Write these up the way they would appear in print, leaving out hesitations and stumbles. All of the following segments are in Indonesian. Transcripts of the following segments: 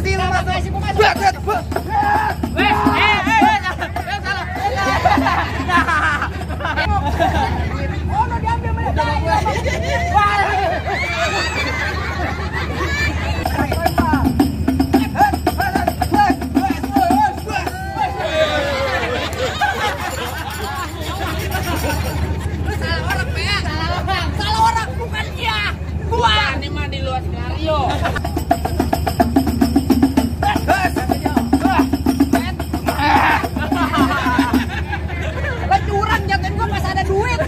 kasih lu masuk. Oh, udah diambil mereka. Salah orang, bukan dia. Gua ini mah di luar skenario. Curang jatuhin gua pas ada duit.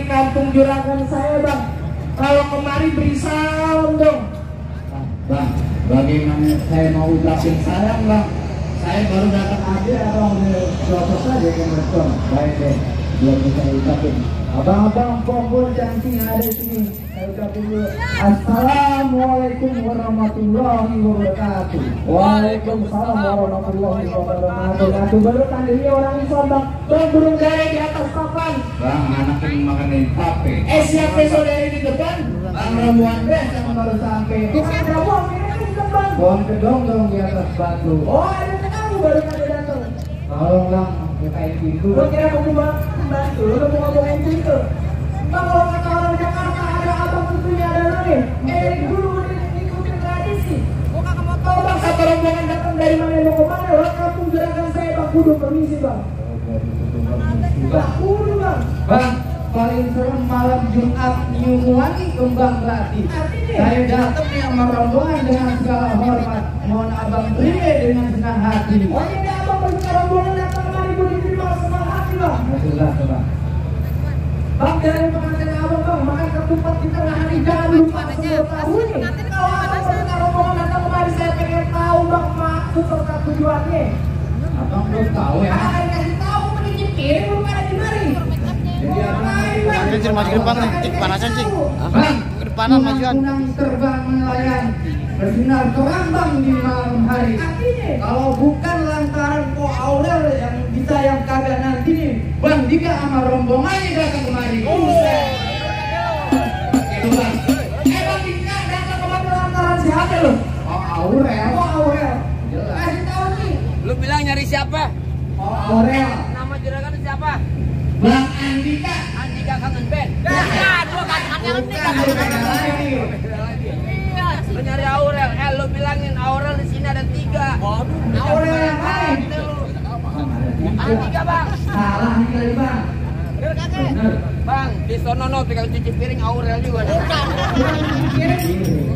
Kampung Juragan saya bang, kalau kemari beri salam dong. Bang, bagaimana saya mau ucapin sayang bang? Saya baru datang aja abang udah selesai saja yang respon. Baik deh, belum bisa ucapin. Abang-abang kompor cantik ada di sini. Saya ucapin dulu. Assalamualaikum warahmatullahi wabarakatuh. Waalaikumsalam warahmatullahi wabarakatuh. Baru kan ini orang Islam bang. Bang burung dari di atas papan. Bang, anak ini makan dari tape. Siapa saudari di depan? Bang Ramuan deh yang baru sampai. Bukan Ramuan, ini kan di depan. Pohon kedong dong di atas batu. Oh, ada kamu baru ada datang. Tolong bang, bukain pintu. Lo kira aku mau bantu, lo mau ngomongin pintu. Bang, kalau kata orang Jakarta ada abang tentunya ada lagi. Dulu ikutin tradisi. Kalau bang satu rombongan datang dari mana mau kemana? Lo kampung Juragan saya bang, kudu permisi bang. Bang, kudu bang. Bang, paling serem malam Jumat Nyumuani kembang gratis. Saya datang yang merombongan dengan segala hormat. Mohon abang terima dengan senang hati. Oh ini abang berbicara rombongan datang kemari kudu diterima senang hati bang. Jelas bang. Bang, dari pengantin abang bang, makan ketupat di tengah hari jangan lupa sebelum tahu nih. Kalau abang berbicara rombongan datang kemari saya pengen tahu bang maksud serta tujuannya. Abang belum tahu ya. Kasih tahu menikip kiri bukan ada di mari. Jadi abang Cing, maju ke depan nih, cing, panasan cing. bang, Ke depanan majuan. kunang terbang nelayan bersinar terang bang di malam hari. Kalau bukan lantaran Po Aurel yang bisa yang kagak nanti nih, Bang Dika sama rombongannya datang kemari. Itu bang. Bang Dika datang kemari lantaran siapa lo? Oh Aurel. Oh Aurel. Jelas. Kasih tahu nih. Lu bilang nyari siapa? Oh Aurel. Nama juragan siapa? Bang Andika. Andika Kangen Ben. Ya, gua kangennya Andika. Iya, lu nyari Aurel. Lu bilangin Aurel di sini ada 3. Aurel yang lain. Andika, Bang. Salah nih kali bang. Bener. Bang, di sono no tukang cuci piring Aurel juga.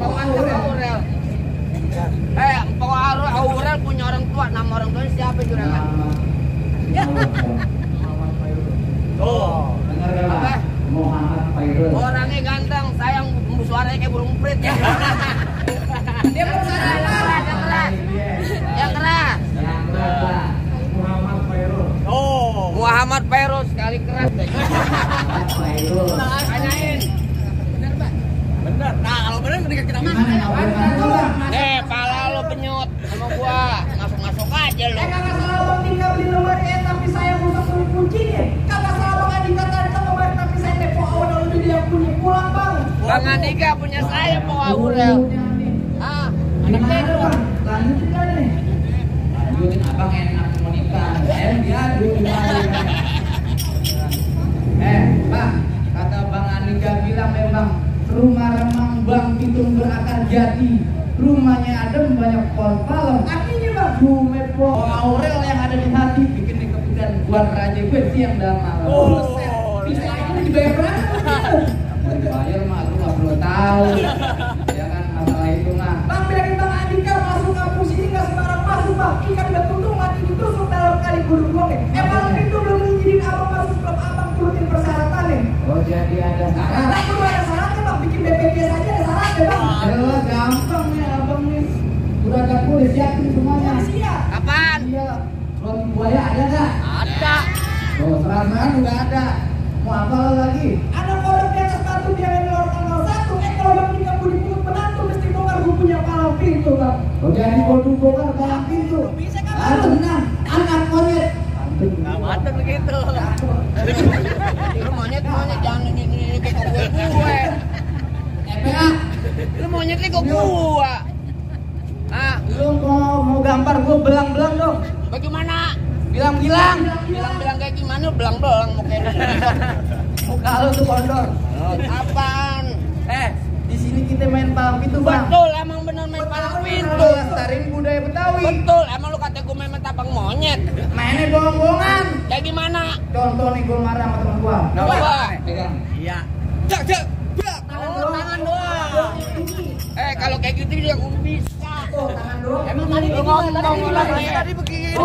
Aurel. Aurel punya orang tua. Nama orang tuanya siapa juragan? Oh, bener ya Apa? bang. Muhammad Fairul. Orangnya ganteng, sayang suaranya kayak burung prit ya. Dia bersuara yang keras. Yang keras. Muhammad Fairul. Muhammad Fairul sekali keras deh. Fairul. Tanyain. Bener, Pak? Bener. Nah, kalau bener mendingan kita masuk. Gimana Aurel itu bang? Pala lo penyut sama gua. Masuk-masuk aja lo. Kakak salah bang Dika beli nomor tapi saya rusak kuncinya. Kakak salah bang Andika tadi nomor tapi saya tepo Aurel itu dia punya pulang bang. Bang Andika punya saya mau Aurel. Gimana bang? Lanjutin aja nih. Lanjutin abang enak mau nikah. Saya diadu bang, kata bang Andika bilang memang rumah remang bang Pitung berakar jati. Rumahnya adem banyak pohon palem. Artinya bang, Bumepo Aurel yang ada di hati bikin nih kepikiran buat raja gue siang dan malam. bisa ini dibayar berapa? Mau dibayar mah lu nggak perlu tahu. Ya kan masalah itu mah. Bang bilangin Bang Andika masuk kampus ini nggak sembarang masuk bang. Ikan betul mati ditusuk dalam kali gudung gue. Palang Pintu belum izinin abang masuk klub abang turutin persyaratan nih. Oh jadi ada syarat. Tak perlu ada syaratnya bang, bikin BPJS aja ada syaratnya bang. Jelas gampang nih abang nih. Udah ada kulit siapin semuanya. Siap. Apaan? Iya. Roti buaya ada nggak? Ada. Oh seranggaan udah ada. Mau apa lagi? Anak orang di atas batu dia main lewat tanggal 1. Kalau bang Dika mau dipungut menantu mesti bongkar gue punya Palang Pintu bang. Oh jadi bodoh bongkar Palang Pintu. Bisa kan? Ah tenang, anak monyet. Mantap begitu. Lu monyet jangan ini ke gue. EPA. Lu monyet ke gua. Ah, Lu mau gambar gua belang-belang dong. bagaimana? Bilang-bilang. Bilang kayak gimana? Belang-belang mukanya. Muka lu tuh kondor. Apaan? Di sini kita main Palang Pintu, Bang. Betul, emang bener main Palang Pintu. Lestariin budaya Betawi. Betul, emang lu kata gue main tabang monyet. Mainnya bohong-bohongan. Kayak gimana? Contoh nih gua marah sama teman gua. Coba. Pegang. Iya. Tangan doang. Kalau kayak gitu dia gue bisa. Tangan doang. Emang tadi lu ngomong tadi begini.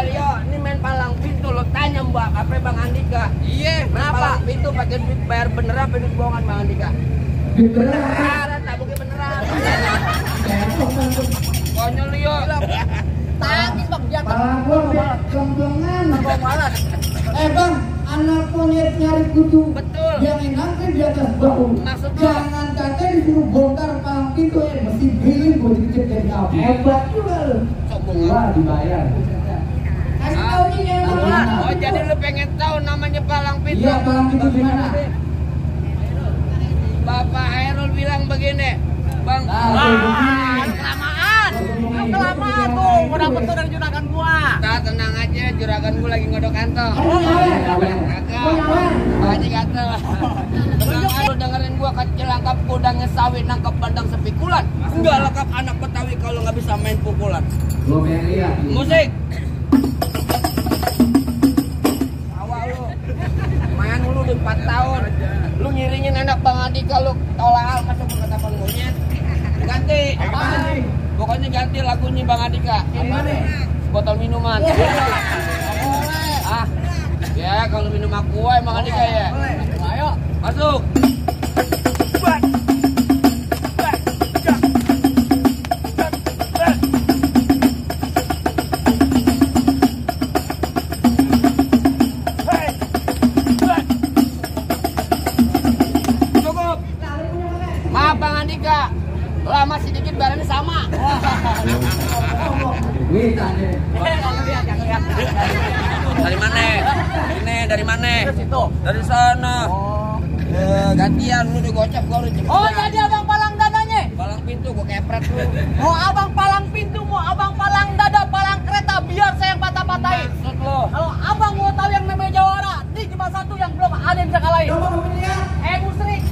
Rio, ini main Palang Pintu lo tanya Mbak, apa Bang Andika? Iya, Palang Pintu pakai duit bayar beneran apa duit bohongan Bang Andika? Beneran, tak mungkin beneran. Konyol Rio. Tangis Bang, dia Palang gua kembengan. malas. Bang, anak monyet nyari kutu. Betul. Yang enaknya di atas bahu. Maksudnya? Jangan kata disuruh bongkar Palang Pintu mesti beli gua dikit dari kamu. Hebat juga lu. Sombong. Wah, dibayar. Kasih tau nih yang mana. Oh, jadi lu pengen tahu namanya Palang Pintu? Iya, Palang Pintu gimana? Bapak Hairul bilang begini, Bang. Kelamaan. Kelamaan tuh, mau dapet tuh dari juragan gua. Nah, tenang aja, juragan gua lagi ngodok kantong. Kagak. Haji kata. Tenang aja, dengerin gua kecil angkap kudangnya sawit nangkap bandang sepikulan. Enggak lengkap anak Betawi kalau nggak bisa main pukulan. Gua pengen lihat. Musik. Awal lu. Main lu udah 4 tahun. Lu ngiringin anak Bang Andika lu tolak masuk ke tapan monyet. Ganti. Pokoknya ganti lagunya Bang Andika. Botol minuman. Ah. Ya kalau minum aqua emang Andika ya. Ayo, masuk. Cukup. Maaf Bang Andika. Lama sedikit barangnya sama. Wih, tanya. Dari mana? Ini dari mana? Dari sana. Gantian lu udah gocap gua udah cepet. Oh jadi abang palang dadanya? Palang Pintu gua kepret lu. Mau abang palang pintu, mau abang palang dada, palang kereta, biar saya yang patah-patahin. Maksud lu? Kalau abang mau tahu yang namanya Jawara, ini cuma satu yang belum ada yang bisa kalahin. Musrik.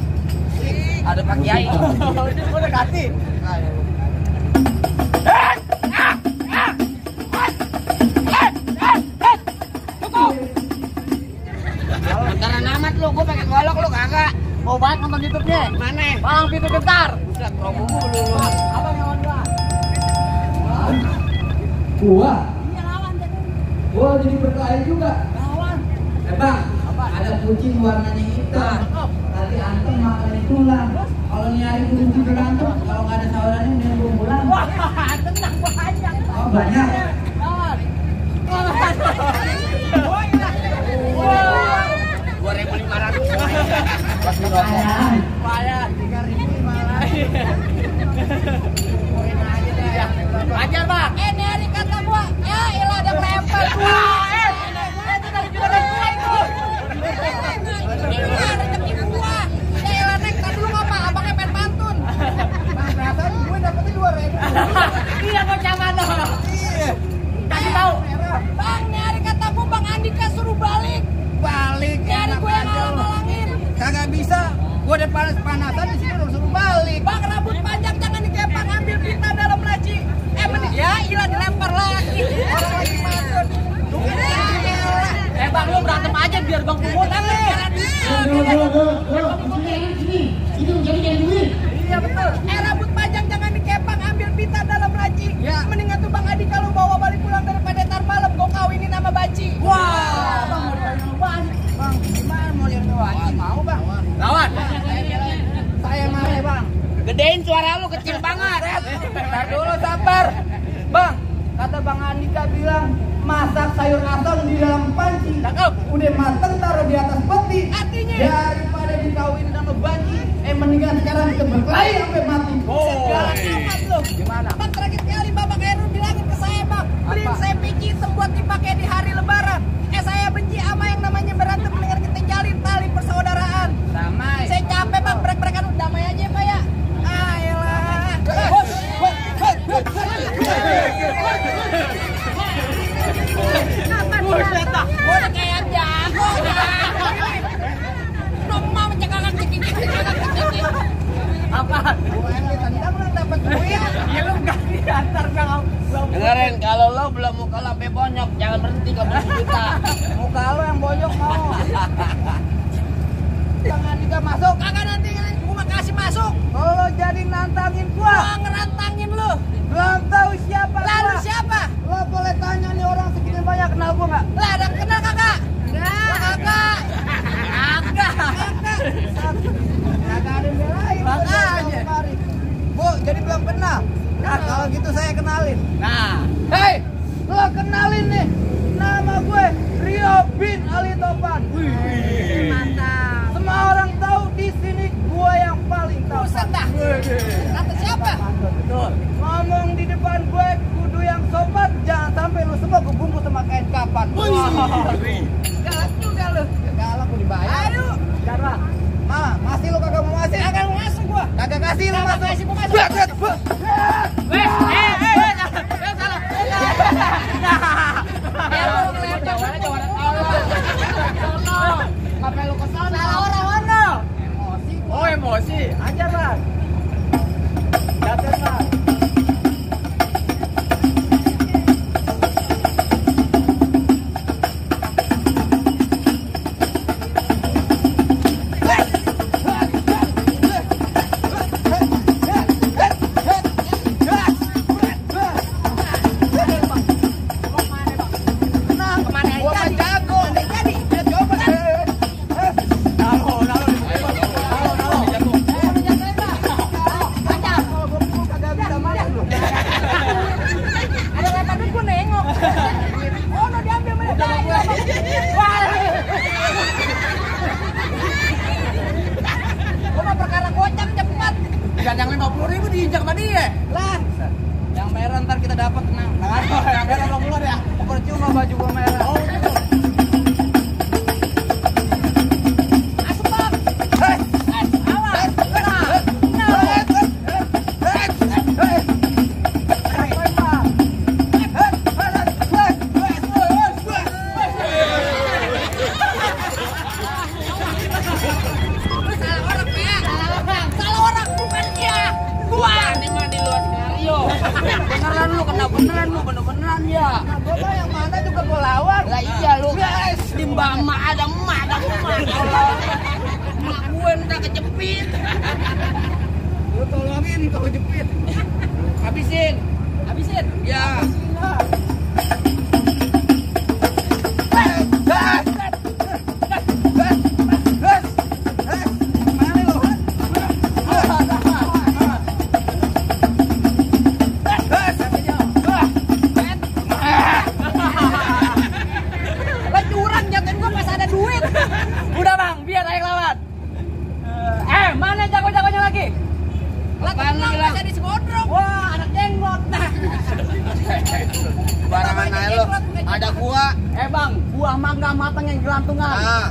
Ada Pak Kiai. Ini udah ganti. Bentaran amat lu, gua pakai golok lu kagak. Mau banget nonton YouTube-nya? Mana? Palang pintu bentar. Buset promo mulu lu. Abang yang lawan gua. Gua. Iya lawan jadi. Gua jadi berkelahi juga. Lawan. Bang, ada kucing warnanya hitam. Tadi antem makan tulang. Kalau nyari kucing berantem, kalau nggak ada saudaranya dia belum pulang. Wah, tenang banyak. Oh, banyak. Lawan. 2.500. Pasti rokok. Bayar 3.000 malah. Ajar bang. Ini hari kata gua. Ya ilah ada melempar gua. Itu dari juragan gua itu. Rezeki gua. Ya ilah naik tadi lu ngapa? Abangnya pengen pantun. Bang berapa? Gue dapetnya 2.000. Iya gua jangan dong. Iya. Kasih tahu. Bang, ini hari kata gua Bang Andika suruh balik. Balik. Nyari gue yang ngalang-ngalangin. Kagak bisa. Gua udah panas-panasan di sini suruh balik. Bang rambut panjang jangan dikepang, ambil pita dalam laci. Ya ilah dilempar lagi. Orang lagi matun. Bang lu berantem aja biar bang pungut. Iya betul. Rambut panjang jangan dikepang, ambil pita dalam laci. Ya. Mendingan tuh Bang Adi kalau bawa balik pulang daripada ntar malam kau kawinin nama Banci. Wah, Bang mau lihat nama Banci. Bang, gimana mau lihat nama Banci? Mau Bang. Lawan. Saya marah Bang. Gedein suara lu kecil banget. Bentar dulu sabar. Bang, kata Bang Andika bilang masak sayur asam di dalam panci. Cakep. Udah mateng taruh di atas peti. Artinya daripada dikawinin sama Banci, mendingan sekarang kita berkelahi sampai mati. Jangan amat lu. Gimana? Bang terakhir kali Bapak Heru bilangin ke saya Bang, beliin saya peci hitam buat dipakai di hari Lebaran. Saya benci sama yang namanya berantem, mendingan kita jalin tali persaudaraan. Damai. Saya capek Bang, brek-brekan udah damai aja Pak ya. Ayolah. Buset dah. Udah kayak jago. Nomor mencekakan cekik. Apa? Tendang lu dapat duit. Ya lu enggak diantar Bang. Dengerin, kalau lo belum muka lo sampai bonyok, jangan berhenti ke kita. Muka lo yang bonyok mau. Jangan juga masuk. Kagak nanti gua kasih masuk. Kalau lo jadi nantangin gua ngerantangin lo. Belum tahu siapa. Lalu siapa? Lo boleh tanya nih orang segini banyak kenal gua enggak? Lah, ada kenal kagak? Enggak. Kagak. Kagak ada yang belain. Makanya. Bu, jadi belum kenal. Nah, kalau gitu saya kenalin. Nah, Hei, lo kenalin nih. Nama gue Rio bin Ali Topan. Wih, mantap. Semua orang tahu di sini gue yang paling tahu. Buset dah. Kata siapa? Betul. Ngomong di depan gue kudu yang sopan, jangan sampai lu semua kebungkus sama kain kapan. Galak juga lu. Galak lu dibayar. Ayo. Jarang. Masih lu kagak mau masih? Kagak mau masuk gua. Kagak kasih lu masuk. Kasih mau masuk. Ngapain lu kesana? Salah orang-orang. Emosi. Oh, emosi. Ajar lah. Jatuh lah. Yang 50.000 diinjak sama dia. Lah. Yang merah ntar kita dapat tenang. Yang merah belum keluar ya. Percuma baju gua merah. Oh, gitu. Asap. Awas. Beneran ya. Gua mah yang mana juga gua lawan. lah iya lu. Timba emak ada emak. Emak gue udah kejepit. Lu tolongin kalau kejepit. Habisin. Ya. Udah Bang, biar saya lawan. Mana jago-jagonya lagi? Apaan lu bilang? Di Sebodrong. Wah, anak jenglot. Barangan aja lu. Ada gua. Bang, buah mangga matang yang gelantungan. Nah.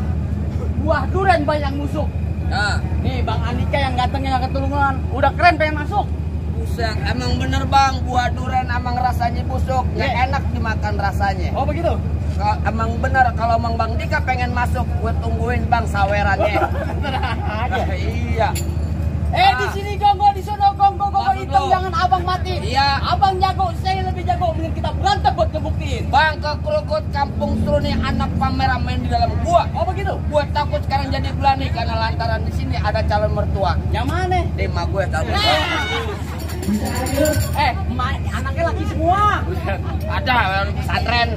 Buah durian banyak musuk. Nah. Nih Bang Andika yang gantengnya gak ketulungan. Udah keren pengen masuk. Buset, emang bener Bang, buah durian emang rasanya busuk. Nggak enak dimakan rasanya. Oh begitu? Emang bener kalau Mang Bang Dika pengen masuk, gue tungguin Bang sawerannya. Iya. Di sini gonggo, di sono gonggo hitam, jangan abang mati. Iya. Abang jago, saya lebih jago. Mending kita berantem buat ngebuktiin. Bang ke Krukut Kampung Seruni anak pamer main di dalam gua. Oh begitu? Gua takut sekarang jadi ini ada calon mertua. Yang mana? Di emak gue tadi. Anaknya laki semua. Ada di pesantren.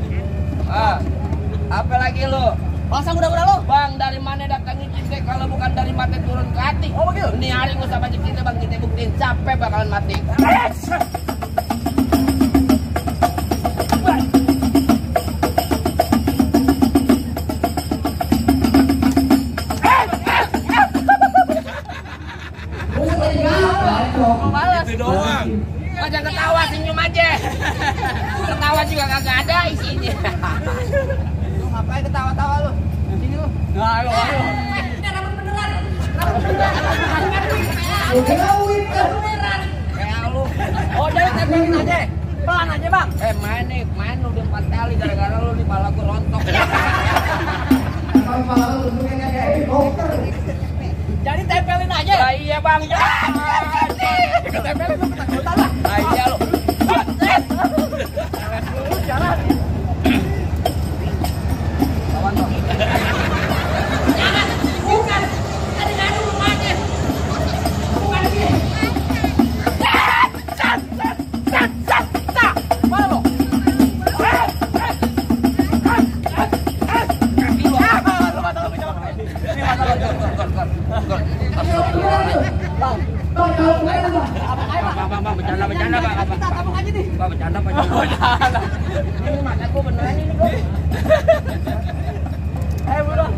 Apa lagi lu? Masa muda-muda lo? Bang, dari mana datangin cinta kalau bukan dari mati turun ke hati? Oh begitu? Ini hari gue sama cinta bang, kita buktiin capek bakalan mati. Jangan ketawa, senyum aja. Ketawa juga kagak ada isinya. Lu ngapain ketawa-tawa lu? Sini lu. Ayo. Ini rambut beneran. Rambut beneran. Kayak lu. Oh jadi tempelin aja. Pelan aja bang. Main lu udah 4 kali gara-gara lu nih pala gua rontok. Jadi tempelin aja. Lah iya bang. Tempelin lu ketakutan lah. Lah iya lu. Jalan. Lawan dong. Bukan. Ada dulu aja. Bukan dia. Mana lo? Bang, bercanda bang. Kita tabung aja nih. Bang, bercanda. Ini mata gua beneran ini gua. Buruan.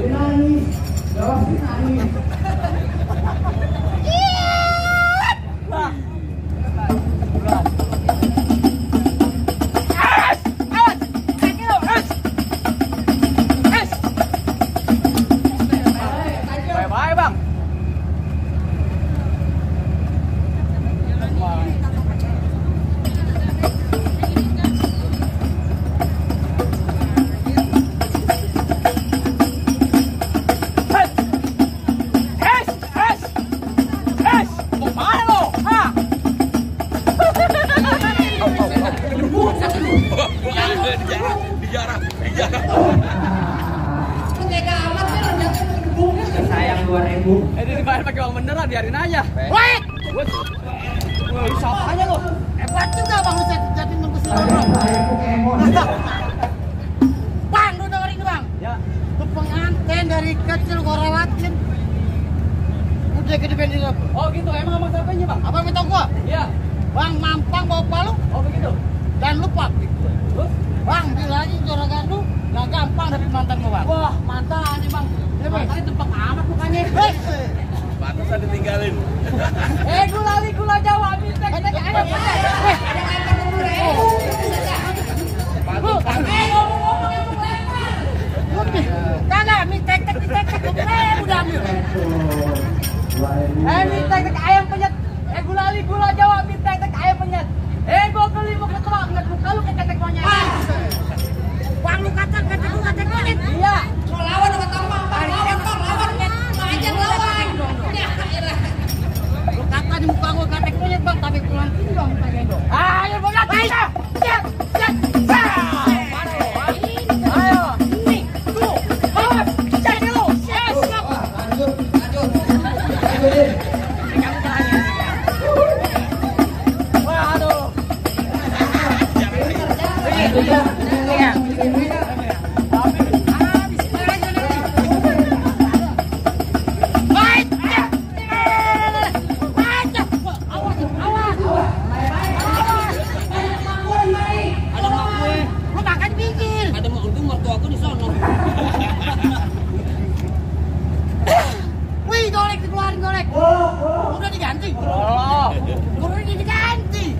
Nangis, jawab nangis. Bye-bye bang. Tega amat sih lo jatuh gebungnya. Sayang 2000. Ini dibayar pakai uang beneran, biarin aja. Wait. Woi, siapa aja lo? Hebat juga bang lu jadi nunggu sih. Bang, lu dengerin bang. Ya. Lu pengantin dari kecil gua rawatin. Udah gede bendi lu. Oh gitu, emang siapanya bang? Apa minta gua? Iya. Bang mampang bawa palu Oh begitu. dan lupa. Terus? Bang, bilangin juragan lu gak gampang dapet mantan gua bang. Wah, mantan nih bang. Iya, Bang. Mantannya dempeng amat mukanya. Pantesan ditinggalin. Gula Jawa, minta kita ke ayam penyet. Kagak, mie tek-tek udah ambil. Mie tek-tek ayam penyet. Gula Jawa, mie tek-tek ayam penyet. Gua beli mau ke tukang, ngeliat muka lu kayak ketek monyet. Bang, lu kata lu kata monyet. Iya. Mau lawan sama Tambang, Bang. Lawan. Aja lawan. Lu kata di muka gua kata monyet, Bang, tapi pulang sini Bang, minta gendong. Ayo, bogat. Siap. Ayo. Nih, tuh. Awas, cek dulu. Yes. Lanjut. Waduh. Ada mak gue. Lu makan pinggir. Ada mau untung mertua aku di sono. Wih, golek dikeluarin golek. Udah diganti. Oh. Udah diganti.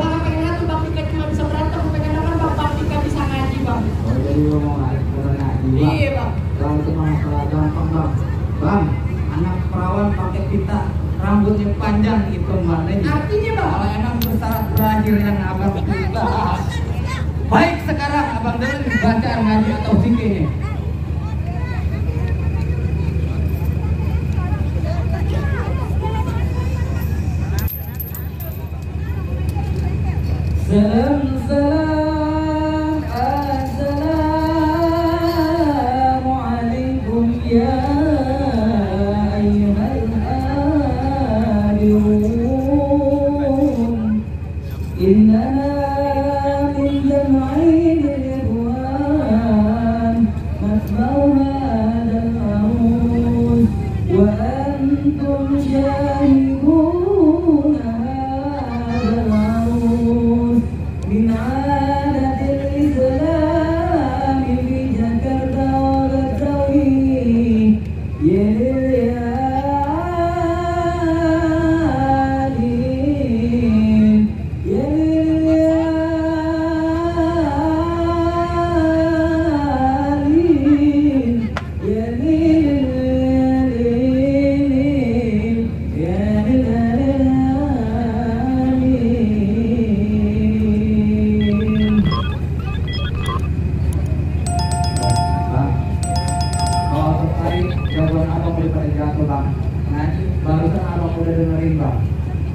kakak pengen lihat tuh Bang Dika cuma bisa berantem, gue pengen denger Bang Dika bisa ngaji Bang. Oh jadi lo mau ngaji Bang? Iya Bang. Bang itu masalah gampang Bang. Bang, anak perawan pakai pita, rambutnya panjang itu maknanya. Artinya Bang? Kalau emang bersyarat berakhir yang abang juga. Baik sekarang abang dengerin bacaan ngaji atau zikirnya. Salam salam assalamualaikum ya ayyuhal hadirun innana min jam'il irwan nasma'u hadal arus wa antum syahidun hadal arus min adatil islam di Jakarta wa Betawi ya lil'alin ya lil'alin ya lil'alin ya lil'alin. Bang, kalau tertarik jawaban abang daripada jatuh Bang. Ngaji barusan abang udah dengerin Bang.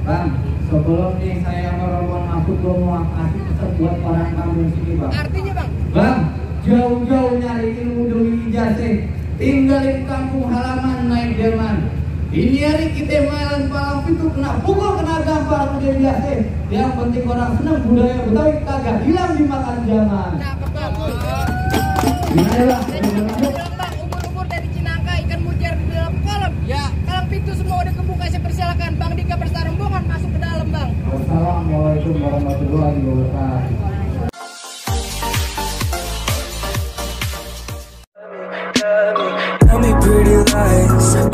Bang, sebelum nih saya merombong masuk gue mau kasih pesan buat orang kampung sini Bang. Artinya Bang? Bang, jauh-jauh nyari ilmu demi ijazah, tinggalin kampung halaman naik delman. Ini hari kita main palang pintu kena pukul kena gampar udah biasa. Yang penting orang senang budaya Betawi kagak hilang dimakan zaman. Cakep Bang. Gimana Bang? Bang, ubur-ubur dari Cinangka, ikan mujair di dalam kolam. Ya, palang pintu semua udah kebuka, saya persilakan Bang Dika berserta rombongan masuk ke dalam Bang. Assalamualaikum warahmatullahi wabarakatuh. Tell me pretty lies.